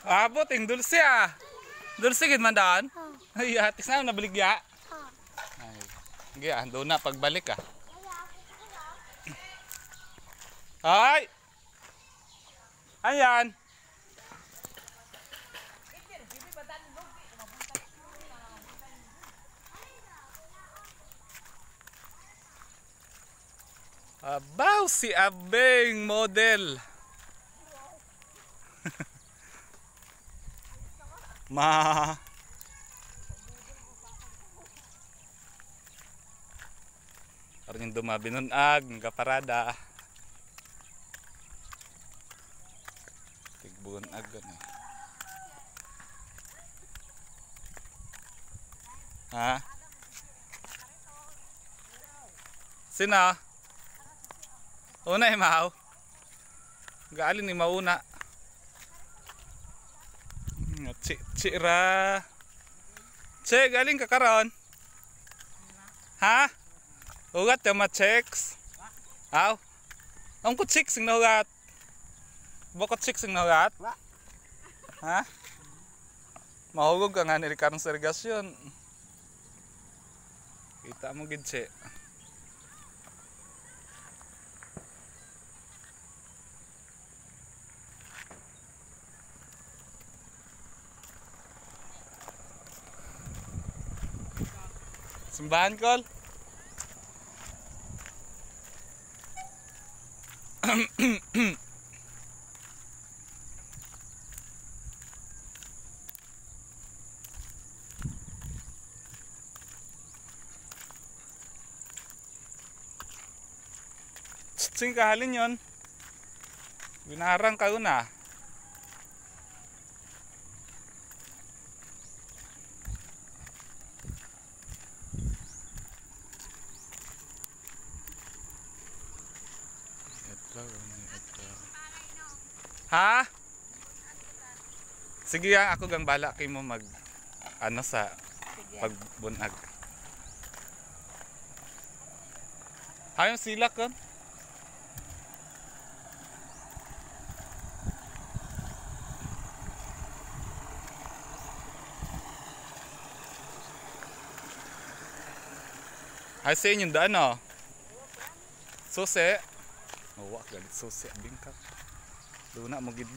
Abot yung dulce ah. Dulce gid man daan. Ay, atis na nabaligya. Ay. Giya, doon na pagbalik ah. Ay! Ayan! Abaw si Abeng model. Ma. Karon yung dumabi nun ag, kaparada. Tigbuon ag gani. Ha? Sina? Una imaw. Gaalin ni mauna. Chira. Che, galing ka karon? Ha? Ugat yung ma-checks. Aw. Ang ko chicks ng nahugat. Bukot chicks ng nahugat. Ha? Mahugog ka nga nili karong sergasyon. Kita mo gid che. Simbahan kol. Sing kahalin yon. Binarang ka una. Ha? Sige yang ako gang bala kay mo mag ano sa pagbunag. Hayong silak kon. Ay sa inyong daan o. Susi. Mawak galit susi. Bingkak. Doon na mo gid.